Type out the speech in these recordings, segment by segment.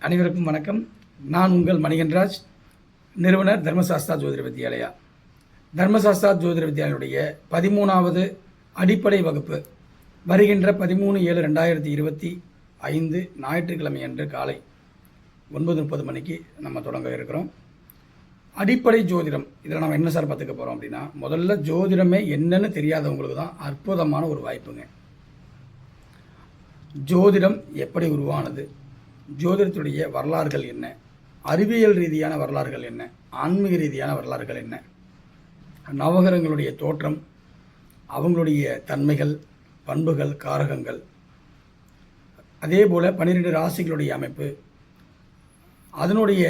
அனைவருக்கும் வணக்கம். நான் உங்கள் மணிகன்ராஜ், நிறுவனர் தர்மசாஸ்தா ஜோதிட வித்யாலயா. தர்மசாஸ்தா ஜோதிட வித்யாலயுடைய 13வது அடிப்படை வகுப்பு வருகின்ற 13/7/2025 ஞாயிற்றுக்கிழமை அன்று காலை 9:30 மணிக்கு நம்ம தொடங்க இருக்கிறோம். அடிப்படை ஜோதிடம் இதில் நம்ம என்ன சார் பார்த்துக்க போகிறோம் அப்படின்னா, முதல்ல ஜோதிடமே என்னன்னு தெரியாதவங்களுக்கு தான் அற்புதமான ஒரு வாய்ப்புங்க. ஜோதிடம் எப்படி உருவானது, ஜோதிடத்துடைய வரலாறுகள் என்ன, அறிவியல் ரீதியான வரலாறுகள் என்ன, ஆன்மீக ரீதியான வரலாறுகள் என்ன, நவகிரகங்களுடைய தோற்றம், அவங்களுடைய தன்மைகள், பண்புகள், காரகங்கள், அதே போல் 12 ராசிகளுடைய அமைப்பு, அதனுடைய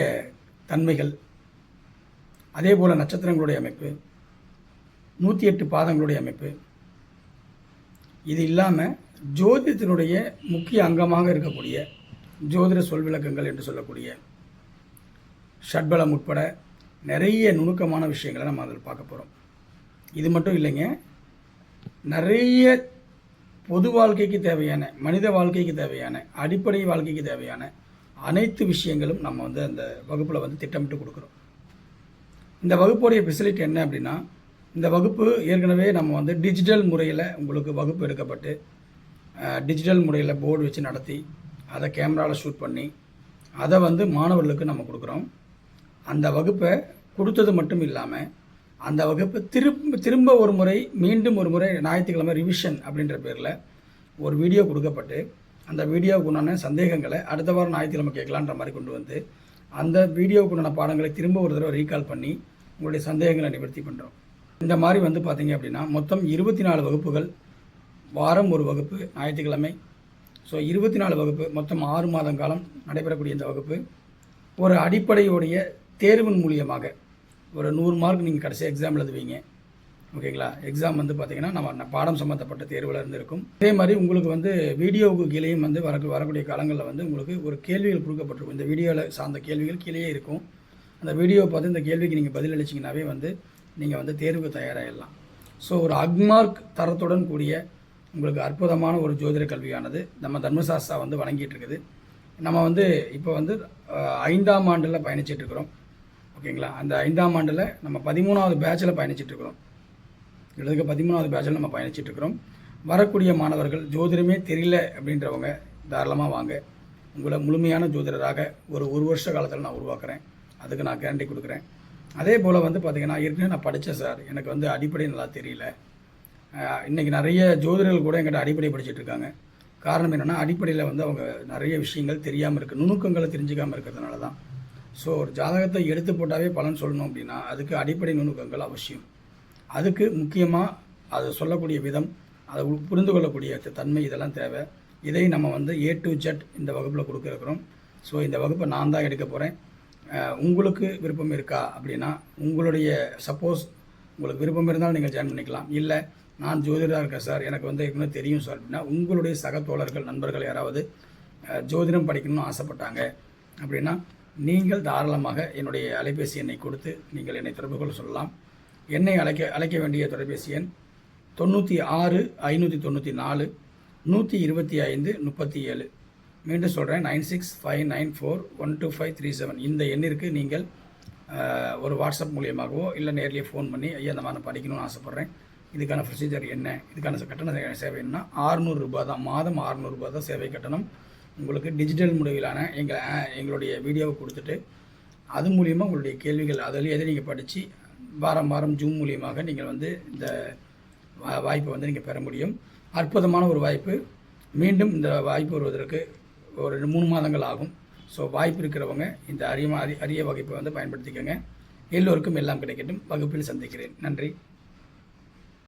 தன்மைகள், அதே போல் நட்சத்திரங்களுடைய அமைப்பு, 108 பாதங்களுடைய அமைப்பு, இது இல்லாமல் ஜோதிடத்தினுடைய முக்கிய அங்கமாக இருக்கக்கூடிய ஜோதிட சொல் விளக்கங்கள் என்று சொல்லக்கூடிய ஷட்பலம் உட்பட நிறைய நுணுக்கமான விஷயங்களை நம்ம அதில் பார்க்க போகிறோம். இது மட்டும் இல்லைங்க, நிறைய பொது வாழ்க்கைக்கு தேவையான, மனித வாழ்க்கைக்கு தேவையான, அடிப்படை வாழ்க்கைக்கு தேவையான அனைத்து விஷயங்களும் நம்ம அந்த வகுப்பில் திட்டமிட்டு கொடுக்குறோம். இந்த வகுப்புடைய ஃபெசிலிட்டி என்ன அப்படின்னா, இந்த வகுப்பு ஏற்கனவே நம்ம டிஜிட்டல் முறையில் உங்களுக்கு வகுப்பு எடுக்கப்பட்டு டிஜிட்டல் முறையில் போர்டு வச்சு நடத்தி அதை கேமராவில் ஷூட் பண்ணி அதை மாணவர்களுக்கு நம்ம கொடுக்குறோம். அந்த வகுப்பை கொடுத்தது மட்டும் இல்லாமல் அந்த வகுப்பை திரும்ப ஒரு முறை மீண்டும் ஒரு முறை ஞாயிற்றுக்கிழமை ரிவிஷன் அப்படின்ற பேரில் ஒரு வீடியோ கொடுக்கப்பட்டு அந்த வீடியோவுக்கு உண்டான சந்தேகங்களை அடுத்த வாரம் ஞாயிற்றுக்கிழமை கேட்கலான்ற மாதிரி கொண்டு வந்து அந்த வீடியோவுக்கு உண்டான பாடங்களை திரும்ப ஒரு தடவை ரீகால் பண்ணி உங்களுடைய சந்தேகங்களை நிவர்த்தி பண்ணுறோம். இந்த மாதிரி பார்த்தீங்க அப்படின்னா மொத்தம் 24 வகுப்புகள், வாரம் ஒரு வகுப்பு, ஞாயிற்றுக்கிழமை. ஸோ 24 வகுப்பு, மொத்தம் 6 மாதம் காலம் நடைபெறக்கூடிய இந்த வகுப்பு ஒரு அடிப்படையுடைய தேர்வின் மூலியமாக ஒரு 100 மார்க் நீங்கள் கடைசி எக்ஸாம் எழுதுவீங்க. ஓகேங்களா? எக்ஸாம் பார்த்திங்கன்னா நம்ம பாடம் சம்மந்தப்பட்ட தேர்வில் இருந்திருக்கும். அதே மாதிரி உங்களுக்கு வீடியோவுக்கு கீழேயும் வரக்கூடிய காலங்களில் உங்களுக்கு ஒரு கேள்விகள் கொடுக்கப்பட்டிருக்கும். இந்த வீடியோவில் சார்ந்த கேள்விகள் கீழே இருக்கும். அந்த வீடியோவை பார்த்து இந்த கேள்விக்கு நீங்கள் பதில் அளிச்சிங்கனாவே நீங்கள் தேர்வுக்கு தயாராகிடலாம். ஸோ ஒரு அக்மார்க் தரத்துடன் கூடிய உங்களுக்கு அற்புதமான ஒரு ஜோதிட கல்வியானது நம்ம தர்மசாஸ்தா வழங்கிட்டு இருக்குது. நம்ம இப்போ 5ஆம் ஆண்டில் பயணிச்சிட்டு இருக்கிறோம். ஓகேங்களா? அந்த 5ஆம் ஆண்டில் நம்ம 13வது பேட்சில் பயணிச்சிட்டு இருக்கிறோம். கிட்டத்தட்ட 13வது பேட்சில் நம்ம பயணிச்சிட்டு இருக்கிறோம். வரக்கூடிய மாணவர்கள் ஜோதிடமே தெரியல அப்படின்றவங்க தாராளமாக வாங்க. உங்களை முழுமையான ஜோதிடராக ஒரு வருஷ காலத்தில் நான் உருவாக்குறேன். அதுக்கு நான் கேரண்டி கொடுக்குறேன். அதே போல் பார்த்திங்கன்னா ஏற்கனவே நான் படித்தேன் சார், எனக்கு அடிப்படை நல்லா தெரியல. இன்றைக்கி நிறைய ஜோதிடர்கள் கூட எங்கிட்ட அடிப்படை படிச்சுட்டு இருக்காங்க. காரணம் என்னென்னா, அடிப்படையில் அவங்க நிறைய விஷயங்கள் தெரியாமல் இருக்குது, நுணுக்கங்களை தெரிஞ்சிக்காமல் இருக்கிறதுனால தான். ஸோ ஒரு ஜாதகத்தை எடுத்து போட்டாவே பலன் சொல்லணும் அப்படின்னா அதுக்கு அடிப்படை நுணுக்கங்கள் அவசியம். அதுக்கு முக்கியமாக அது சொல்லக்கூடிய விதம், அதை புரிந்து கொள்ளக்கூடிய தன்மை, இதெல்லாம் தேவை. இதை நம்ம A to Z இந்த வகுப்பில் கொடுக்க இருக்கிறோம். ஸோ இந்த வகுப்பை நான் தான் எடுக்க போகிறேன். உங்களுக்கு விருப்பம் இருக்கா அப்படின்னா, உங்களுடைய சப்போஸ் உங்களுக்கு விருப்பம் இருந்தாலும் நீங்கள் ஜாயின் பண்ணிக்கலாம். இல்லை நான் ஜோதிடராக இருக்கேன் சார், எனக்கு ஏற்கனவே தெரியும் சார் அப்படின்னா, உங்களுடைய சக தோழர்கள், நண்பர்கள் யாராவது ஜோதிடம் படிக்கணும்னு ஆசைப்பட்டாங்க அப்படின்னா நீங்கள் தாராளமாக என்னுடைய அலைபேசி எண்ணை கொடுத்து நீங்கள் என்னை தொடர்பு கொள்ள சொல்லலாம். என்னை அழைக்க வேண்டிய தொலைபேசி எண் 96 594 125 37. மீண்டும் சொல்கிறேன், 9659412537. இந்த எண்ணிற்கு நீங்கள் ஒரு வாட்ஸ்அப் மூலியமாகவோ இல்லை நேர்லேயே ஃபோன் பண்ணி, ஐயா இந்த மாதிரி நான் படிக்கணும்னு ஆசைப்பட்றேன், இதுக்கான ப்ரொசீஜர் என்ன, இதுக்கான கட்டண சேவைன்னா 600 ரூபா தான், மாதம் 600 ரூபா தான் சேவை கட்டணம். உங்களுக்கு டிஜிட்டல் முறையிலான எங்களுடைய வீடியோவை கொடுத்துட்டு அது மூலியமாக உங்களுடைய கேள்விகள் அதில் எதை நீங்கள் படித்து வாரம் ஜூம் மூலியமாக நீங்கள் இந்த வாய்ப்பை நீங்கள் பெற முடியும். அற்புதமான ஒரு வாய்ப்பு. மீண்டும் இந்த வாய்ப்பு வருவதற்கு ஒரு 3 மாதங்கள் ஆகும். ஸோ வாய்ப்பு இருக்கிறவங்க இந்த அரிய வகுப்பை பயன்படுத்திக்கோங்க. எல்லோருக்கும் எல்லாம் கிடைக்கட்டும். வகுப்பில் சந்திக்கிறேன். நன்றி.